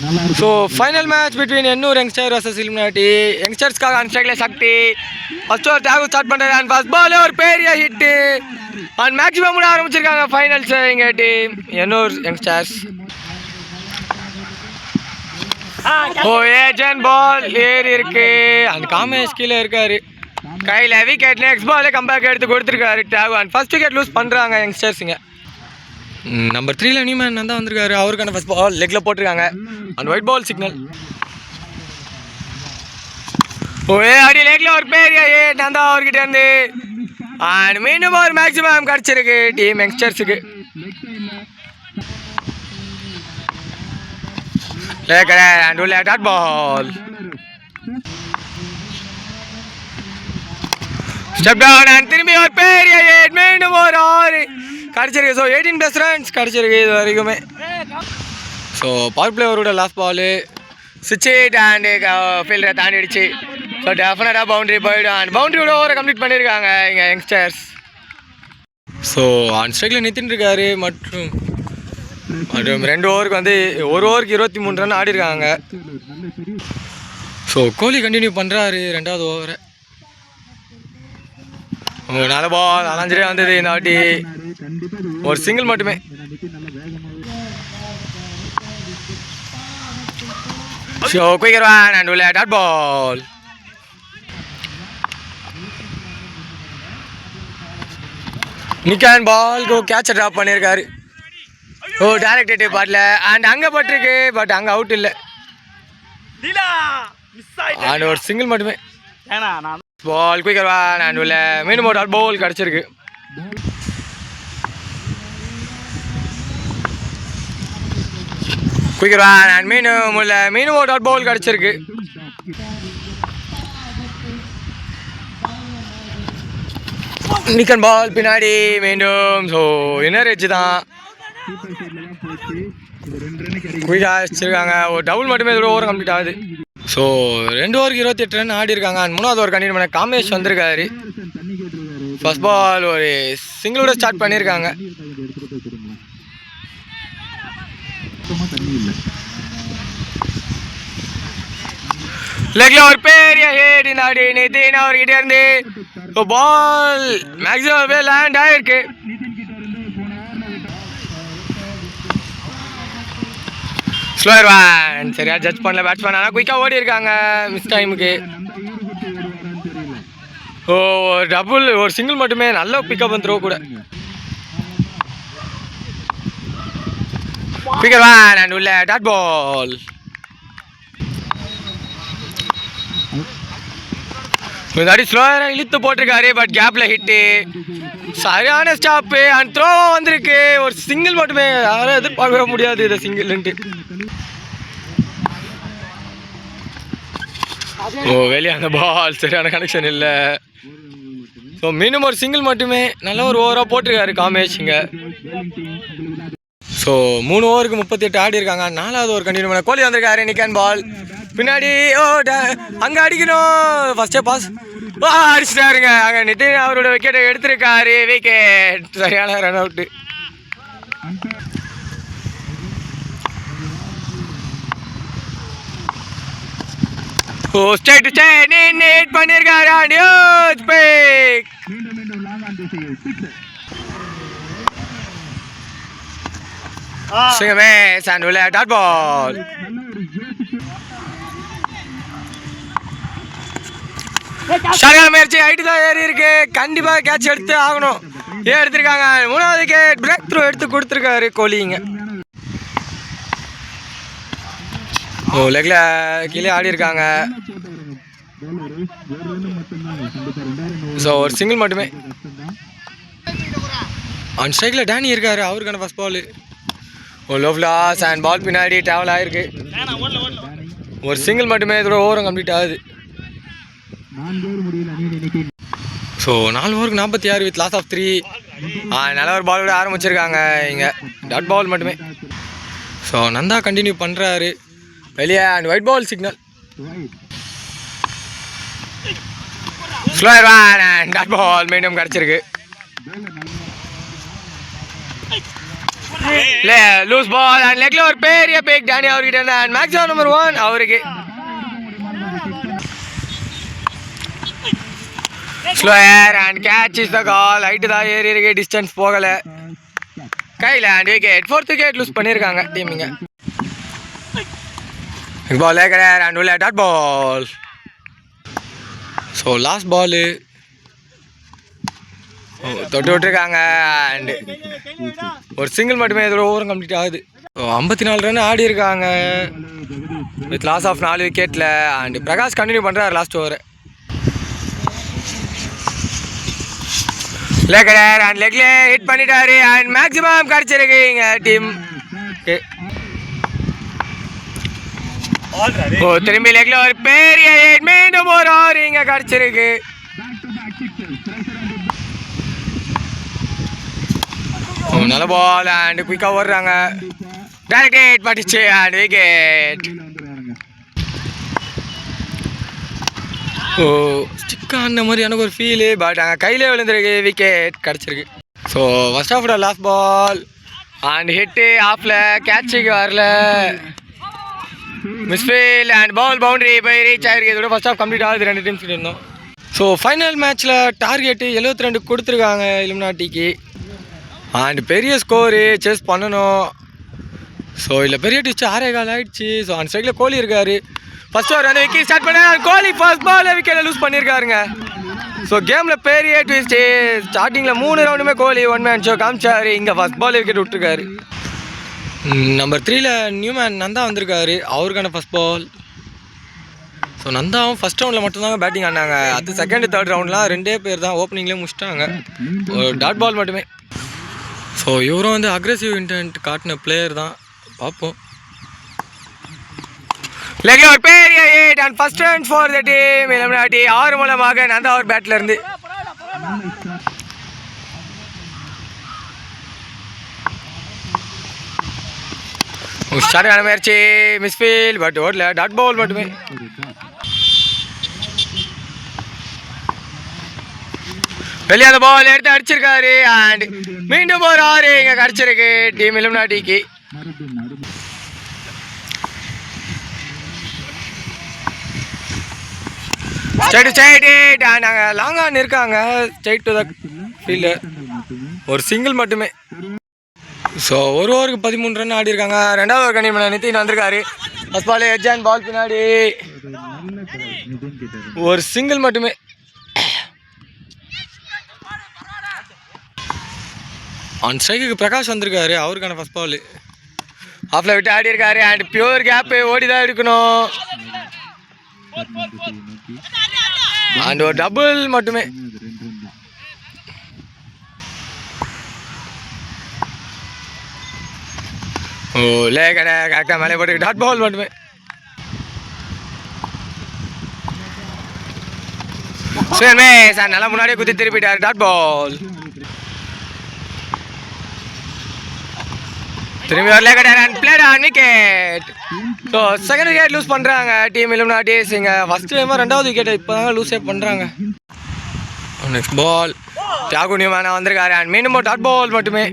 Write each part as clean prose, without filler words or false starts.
So final match between Ennur Youngster versus Illuminati. Youngsters का अनस्ट्राइक शक्ति first over त्याग start பண்ணுறாங்க and first ball ஒரு பெரிய ஹிட் and maximum கூட ஆரம்பிச்சிருக்காங்க ஃபைனல்ஸ் இங்க டீம் Ennur Youngsters. ஓ ஏஜென்ட் பால் ஏறி இருக்கு and காமேஷ் கீழே இருக்காரு கையில் விக்கெட் நெக்ஸ்ட் பாலே கம்பேக் எடுத்து கொடுத்துருக்காரு take and first wicket lose பண்ணுறாங்க யங்ஸ்டர்ஸுங்க. நம்பர் 3ல நியூமேன் தான் வந்திருக்காரு அவருக்கான ஃபர்ஸ்ட் பால் லெக்கில் போட்டிருக்காங்க அண்ட் ஒயிட் பால் சிக்னல். ஓயே அடி லெக்கில் ஒரு பெரிய நான் தான் அவர்கிட்ட இருந்து அண்ட் மீண்டும் ஒரு மேக்ஸிமம் கிடச்சிருக்கு team யங்ஸ்டர்ஸுக்கு. and will that ball step down and திரும்பி ஒரு பெரிய ஹிட் மீண்டும் ஒரு ஆறு கிடச்சிருக்கு. ஸோ 18+ ரன்ஸ் கிடச்சிருக்கு இது வரைக்குமே. ஸோ பவர் பிளேயரோட லாஸ்ட் பால் சுவிட்ச் ஹிட் அண்டு ஃபீல்டரை தாண்டிடுச்சு. ஸோ டெஃபினட்டாக பவுண்ட்ரி போயிடும் அண்ட் பவுண்ட்ரியோட ஓவரை கம்ப்ளீட் பண்ணியிருக்காங்க இங்கே யங்ஸ்டர்ஸ். ஸோ ஆன் ஸ்ட்ரைக்கில் நிறுத்தின்னு இருக்காரு மற்றும் 2 ஓவருக்கு வந்து 1 ஓவருக்கு 23 ரன் ஆடிருக்காங்க. ஸோ கோலி கண்டினியூ பண்ணுறாரு 2வது ஓவரை. நல்ல பால் அலைஞ்சிட்டே வந்தது இந்த வாட்டி ஒரு சிங்கிள் மட்டுமே. So quicker one and will that ball நிக்கான் பால் கேட்சை ட்ராப் பண்ணியிருக்காரு. ஓ டைரக்ட் பாட்டில் அண்ட் அங்கே பட்டிருக்கு பட் அங்கே அவுட் இல்லை அண்ட் ஒரு சிங்கிள் மட்டுமே. பால் குயிக்கர் ஒன் அண்ட் உள்ள மீண்டும் ஒரு டாட் பால் கிடச்சிருக்கு. குயிக்கர் ஒன் அண்ட் மீண்டும் ஒரு டாட் பால் கிடச்சிருக்கு. நிக்கன் பால் பின்னாடி மீண்டும் ஸோ இன்னர் எட்ஜ் தான் குயிக்காக வச்சிருக்காங்க. ஒரு டபுள் மட்டுமே இதோட ஓவர் கம்ப்ளீட் ஆகுது. ஸோ 2 ஓவருக்கு 28 ரன் ஆடி இருக்காங்க அண்ட் 3வது ஓவர் கண்டினியூ பண்ண காமேஷ் வந்திருக்காரு. ஃபர்ஸ்ட் பால் ஒரு சிங்கிளோட ஸ்டார்ட் பண்ணியிருக்காங்க. லெக்ல ஒரு பெரிய ஹிட் நாடி நிதின் அவர்கிட்ட இருந்து பால் மேக்ஸிமம் லேண்ட் ஆயிருக்கு. ஸ்லோயர் ஒன் சரியா ஜட்ஜ் பண்ணல பேட்ஸ்மேன் ஆனால் குயிக்காக ஓடி இருக்காங்க மிஸ் டைமுக்கு. ஓ டபுள் ஒரு சிங்கிள் மட்டுமே நல்ல பிக்கப் த்ரோ கூட. குயிக்கர் ஒன் அண்ட் உள்ள டாட் பால் முன்னாடி ஸ்லோயராக இழுத்து போட்டிருக்காரு பட் கேப்பில் ஹிட்டு சரியான ஸ்டாப்பு அண்ட் த்ரோ வந்திருக்கு ஒரு சிங்கிள் மட்டுமே. யாரும் எதிர்பார்க்கவே முடியாது இதை சிங்கிள்ன்ட்டு. ஓ வெளியே அந்த பால் சரியான கனெக்ஷன் இல்லை. ஸோ மீண்டும் ஒரு சிங்கிள் மட்டுமே நல்ல ஒரு ஓவராக போட்டிருக்காரு காமேஷுங்க. ஸோ 3 ஓவருக்கு 38 ஆடி இருக்காங்க. 4வது ஓவர் கண்டினியூ பண்ண கோலி வந்திருக்காரு. நிக்கான் பால் பின்னாடி ஓ அங்கே அடிக்கணும் ஃபர்ஸ்டே பாஸ் அடிச்சிட்டாருங்க. அங்கே நிதின் அவரோட விக்கெட்டை எடுத்திருக்காரு. விக்கெட் சரியான run out. Oh straight to straight neat பண்ணியிருக்காரு அண்ட் ஹியூஜ் பிக். சிங்கமே சாண்டுல டாட் பால் சரியான முயற்சி ஹைட்டு தான் ஏறி இருக்கு கண்டிப்பாக கேட்ச் எடுத்து ஆகணும். ஏன் எடுத்திருக்காங்க 3வது விக்கெட் பிரேக் த்ரூ எடுத்து கொடுத்துருக்காரு கோலிங்க. ஓ லெக்ல கீழே ஆடி இருக்காங்க. ஸோ ஒரு சிங்கிள் மட்டுமே. ஆன் ஸ்ட்ரைக்கில் டேனி இருக்காரு அவருக்கான first ball. Oh low flash and ball பின்னாடி ட்ராவல் ஆகிருக்கு. ஒரு சிங்கிள் மட்டுமே இதோட ஓவரும் கம்ப்ளீட் ஆகுது. ஸோ 4 ஓவருக்கு 46 வித் லாஸ் ஆஃப் 3 நல்ல ஒரு பாலோட ஆரம்பிச்சிருக்காங்க இங்கே டாட் பால் மட்டுமே. ஸோ நந்தா கண்டினியூ பண்ணுறாரு வெளியே and wide ball signal. Slower one and dot ball மீண்டும் கிடச்சிருக்கு. லூஸ் பால் அண்ட் லெக்ல ஒரு பெரிய பேக் டானி அவர்கிட்ட அண்ட் மேக்ஸிமம் நம்பர் 1 அவருக்கு slower and catch is the call. Height தான் ஏறி இருக்கு, டிஸ்டன்ஸ் போகலை கையில். And wicket, 4th wicket lose பண்ணியிருக்காங்க டீமிங்க. பால் ஏர் அண்ட் உள்ள dot ball. So last ball தொட்டு விட்டுருக்காங்க அண்ட் ஒரு சிங்கிள் மட்டுமே இதோட ஓவரும் கம்ப்ளீட் ஆகுது. 54 ரன் ஆடி இருக்காங்க வித் லாஸ் ஆஃப் 4 விக்கெட்டில். அண்ட் பிரகாஷ் கண்டினியூ பண்ணுறாரு லாஸ்ட் ஓவர். லெக்கடர் அண்ட் லெக்ல ஹிட் பண்ணிட்டாரு அண்ட் மேக்ஸிமம் கிடச்சிருக்கு இங்கே டீம். திரும்பி லெக்ல ஒரு பெரிய ஹிட், மீண்டும் ஒரு ஓவர் இங்கே கிடச்சிருக்கு. நல்ல பால் அண்ட் குயிக்காக ஓடுறாங்க. டைரக்ட் ஹிட் பட்டுச்சு அண்ட் விக்கெட். ஸ்டிக் ஆன மாதிரி எனக்கு ஒரு ஃபீலு, பட் அங்கே கையிலே விழுந்துருக்கு, விக்கெட் கிடச்சிருக்கு. ஸோ ஃபர்ஸ்ட் ஆஃபோட லாஸ்ட் பால் அண்ட் ஹிட்டு ஆஃபில், கேட்சுக்கு வரல, மிஸ்ஃபீல் அண்ட் பால் பவுண்டரி போய் ரீச் ஆகிருக்கு. இதோட ஃபர்ஸ்ட் ஆஃப் கம்ப்ளீட் ஆகுது, 2 டீம்ஸ் இருந்தோம். ஸோ ஃபைனல் மேட்ச்சில் டார்கெட்டு 72 கொடுத்துருக்காங்க இலுமினாட்டிக்கு. அண்ட் பெரிய ஸ்கோரு சேஸ் பண்ணணும். ஸோ இல்லை பெரிய டிஸ்ட் 6.25 ஆகிடுச்சு. ஸோ அந்த சைடில் கோலி இருக்கார். ஃபர்ஸ்ட் ஓவர் வந்து விக்கெட் ஸ்டார்ட் பண்ண கோலி ஃபர்ஸ்ட் பால் விக்கெட்டை லூஸ் பண்ணியிருக்காருங்க. ஸோ கேமில் பெரிய ட்விஸ்ட்டு. ஸ்டார்டிங்கில் 3 ரவுண்டுமே கோலி 1 மேன் ஷோ காமிச்சார். இங்கே ஃபர்ஸ்ட் பால் விக்கெட் விட்டுருக்காரு. நம்பர் 3ல் நியூமேன் நந்தா வந்திருக்காரு, அவருக்கான ஃபர்ஸ்ட் பால். ஸோ நந்தாவும் ஃபஸ்ட் ரவுண்டில் மட்டும்தாங்க பேட்டிங் ஆனாங்க. அது செகண்ட் தேர்ட் ரவுண்ட்லாம் 2 பேர் தான் ஓப்பனிங்லேயே முடிச்சிட்டாங்க, ஒரு டாட் பால் மட்டுமே. ஸோ இவரும் வந்து அக்ரெசிவ் இன்டென்ட் காட்டின பிளேயர் தான், பார்ப்போம். லெக்ல ஒரு பெரிய hit and first run for the team Illuminati. 6 மூலமாக நந்தா அவர் பேட்ல இருந்து. உஷாரான முயற்சி, மிஸ்ஃபீல், பட் ஓடல, டாட் பால் மட்டுமே. வெளியே அந்த பால் எடுத்து அடிச்சிருக்காரு அண்ட் மீண்டும் ஒரு 6 இங்கே கிடச்சிருக்கு டீம் இலுமினாட்டிக்கு. ஸ்ட்ரைட் அண்ட் நாங்கள் லாங் ஆன் இருக்காங்க, ஸ்ட்ரைட் டு த ஃபீல்டர், ஒரு சிங்கிள் மட்டுமே. ஸோ ஒரு ஓவருக்கு 13 ரன் ஆடி இருக்காங்க. 2வது ஓவர் கண்டிப்பாக நிதின் வந்திருக்காரு. First ball edge and ball பின்னாடி ஒரு சிங்கிள் மட்டுமே. ஆன் ஸ்ட்ரைக்கு பிரகாஷ் வந்திருக்காரு, அவருக்கான ஃபர்ஸ்ட் பால். ஆஃப்ல விட்டு ஆடி இருக்காரு அண்ட் பியூர் கேப்பு, ஓடி தான் எடுக்கணும் அண்ட் ஒரு டபுள் மட்டுமே. ஓ லே கடை கரெக்டாக மேலே போட்டு டாட் பால் மட்டுமே. சரிமே சார் நல்லா முன்னாடியே குத்தி திருப்பிட்டார், டாட் பால். திரும்பி வரல கடை and played on wicket. So second wicket lose பண்ணுறாங்க டீம் இலுமினாட்டிஸ். இங்கே ஃபஸ்ட் டைமாக 2வது விக்கெட்டை இப்போ தாங்க லூஸே பண்ணுறாங்க. நெக்ஸ்ட் பால் தியாகு நியூமேனா வந்திருக்காரு அண்ட் மீண்டும் டாட் பால் மட்டுமே.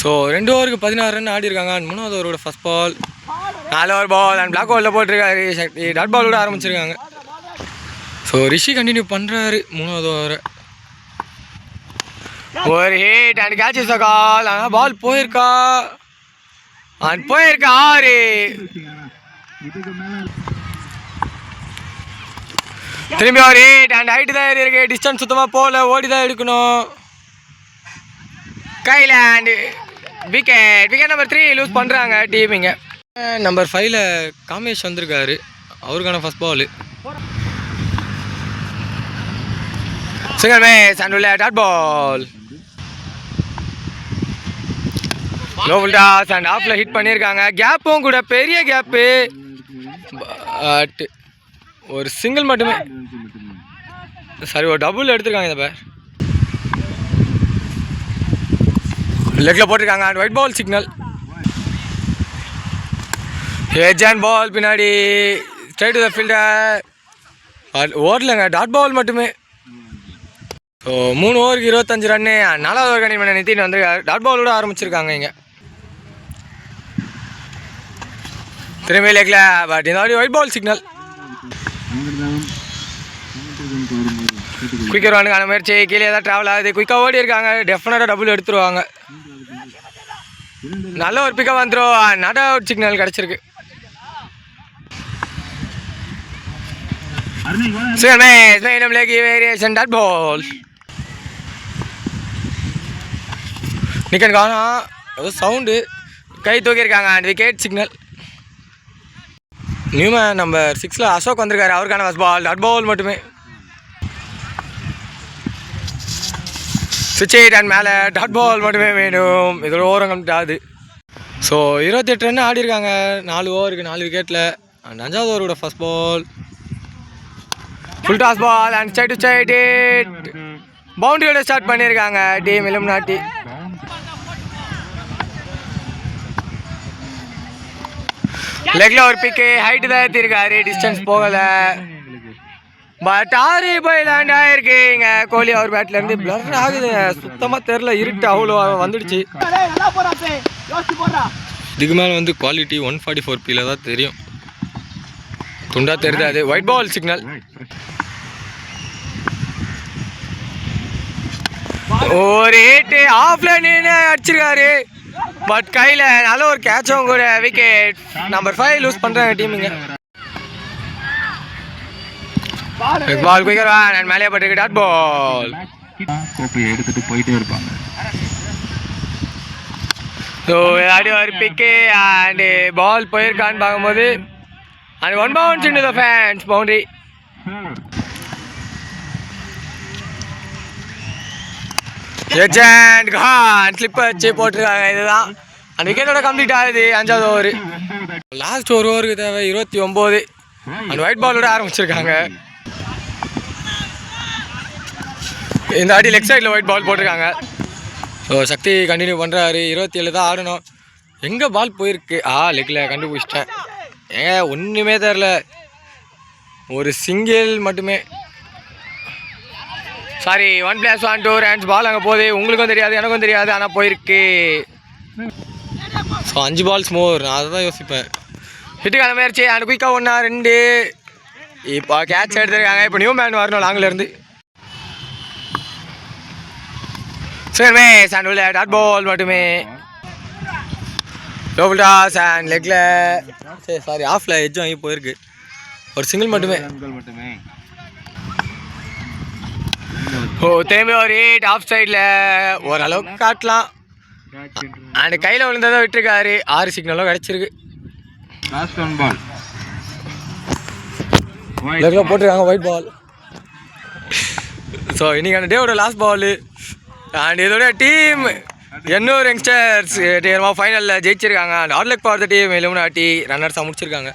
ஸோ 2 ஓவருக்கு 16 ரன் ஆடி இருக்காங்க. அண்ட் 3வது ஓவரோட first ball, 4 over ball and block பாலில் போட்டிருக்காரு. டாட் பாலோட ஆரம்பிச்சிருக்காங்க. ஸோ ரிஷி கண்டினியூ பண்ணுறாரு 3வது ஓவரை. ஒரு hit and catch is the call. ஆனால் பால் போயிருக்கா அண்ட் போயிருக்கா 6. திரும்பி ஒரு ஹிட் அண்ட் ஹைட்டு தான் ஏறி இருக்கு, டிஸ்டன்ஸ் சுத்தமாக போகல, ஓடி தான் எடுக்கணும் கையில். அண்ட் விக்கெட் நம்பர் 3 லூஸ் பண்ணுறாங்க டீமிங்க. நம்பர் 5ல் காமேஷ் வந்திருக்காரு, அவருக்கான first ball. Single miss and உள்ள dot ball. Low toss and ஆஃப்ல ஹிட் பண்ணியிருக்காங்க. கேப்பும் கூட பெரிய கேப்பு, பட் ஒரு சிங்கிள் மட்டுமே. சரி, ஒரு டபுள் எடுத்துருக்காங்க. இந்த பேர் லெக்ல போட்டிருக்காங்க and wide ball signal. Edge and ball பின்னாடி ஸ்ட்ரைட் டு த ஃபீல்டர், ஓடலங்க, டாட் பால் மட்டுமே. ஸோ 3 ஓவருக்கு 25 ரன்னு. 4வது ஓவர் கண்டிப்பாக நிதின் வந்து டாட் பாலோட ஆரம்பிச்சிருக்காங்க. இங்கே திரும்பி லெக்கில் பட் இந்த மாதிரி ஒயிட் பால் சிக்னல். குயிக்கர் வானுக்கான முயற்சி கீழே ஏதாவது ட்ராவல் ஆகுது. குயிக்காக ஓடி இருக்காங்க, டெஃபினட்டாக டபுள் எடுத்துருவாங்க. நல்ல ஒரு பிக்கப் வந்துடும். நாட் அவுட் சிக்னல் கிடச்சிருக்கு. வேரியேஷன் டாட் பால் நிக்கன் காணா ஏதோ சவுண்டு கை தூக்கியிருக்காங்க. And wicket signal. New man number 6 Ashok வந்திருக்காரு, அவருக்கான ஃபஸ்ட் பால் டாட் பால் மட்டுமே. சுவிட்ச் அண்ட் மேலே டாட் பால் மட்டுமே வேணும். இதோட ஓரம் கம்ப்ளீட் ஆகுது. ஸோ 28 ரன் ஆடி இருக்காங்க 4 ஓவருக்கு 4 விக்கெட்டில். அண்ட் 5வது ஓவரோட first ball full toss ball and side to side பவுண்டரியோட ஸ்டார்ட் பண்ணியிருக்காங்க டீம் இலுமினாட்டி. லெக்ல ஒரு பிக்கு ஹைட்டு தான் ஏற்றிருக்காரு, டிஸ்டன்ஸ் போகலை. பட் ஆறு போய் லேண்ட் ஆகிருக்கு. இங்கே கோலி அவர் பேட்லேருந்து பிளர் ஆகுது, சுத்தமாக தெரில, இருட்டு அவ்வளோ வந்துடுச்சு. இதுக்கு மேலே வந்து குவாலிட்டி 144p தான் தெரியும், துண்டா தெரியுது. அது ஒயிட் பால் சிக்னல். ஒரு ஹிட்டு ஆஃப்லைன் அடிச்சிருக்காரு, பட் கையில் நல்ல ஒரு கேட்சும் கூட. விக்கெட் நம்பர் 5 லூஸ் பண்ணுறாங்க டீமுங்க. பால் குயிக்கர் நான் மேலே பட்டிருக்கு டாட் பால். எடுத்துட்டு போயிட்டே இருப்பாங்க. ஸோ அடி ஒரு பிக்கு அண்ட் பால் போயிருக்கான்னு பார்க்கும்போது and 1 bounce into the fence boundary. Legend கான் ஸ்லிப் வச்சு போட்டிருக்காங்க. இதுதான் அந்த விக்கெட்டோட கம்ப்ளீட் ஆகுது 5வது ஓவர். லாஸ்ட் ஒரு ஓவருக்கு தேவை 29. அந்த ஒயிட் பாலோட ஆரம்பிச்சிருக்காங்க. இந்த அடி லெக் சைடில் ஒயிட் பால் போட்டிருக்காங்க. ஸோ சக்தி கண்டினியூ பண்ணுறாரு. 27 தான் ஆடணும். எங்கே பால் போயிருக்கு? லெக்கில் கண்டுபிடிச்சிட்டேன். ஒன்றுமே தெரில, ஒரு சிங்கிள் மட்டுமே. Sorry 1+1 2 runs. பால் அங்கே போகுது, உங்களுக்கும் தெரியாது எனக்கும் தெரியாது, ஆனால் போயிருக்கு. ஸோ 5 balls மோர். நான் அதை தான் யோசிப்பேன். ஹிட்டுக்கான முயற்சி அண்ட் குயிக்காக 1 2 இப்போ கேட்ச் எடுத்துருக்காங்க. இப்போ நியூ மேன் வரணும் லாங்கிலேருந்து. சரி சாண்ட் டாட் பால் மட்டுமே. டபுள் டாஸ் அண்ட் லெக்கில் சாரி ஆஃபில் எட்ஜ் வாங்கி போயிருக்கு. ஒரு சிங்கிள் மட்டுமே. திரும்பி ஒரு ஹிட் ஆஃப் சைடில் ஓரளவுக்கு காட்டலாம். அண்ட் கையில் விழுந்ததை விட்டுருக்காரு. 6 சிக்னலும் கிடச்சிருக்கு. லெக்கில் போட்டிருக்காங்க ஒயிட் பால். ஸோ இன்றைக்கான டேவோட லாஸ்ட் பால். அண்ட் இதோட டீம் எண்ணூர் யங்ஸ்டர்ஸ் ஃபைனலில் ஜெயிச்சிருக்காங்க. And all luck for the team illuminati ரன்னர்ஸாக முடிச்சிருக்காங்க.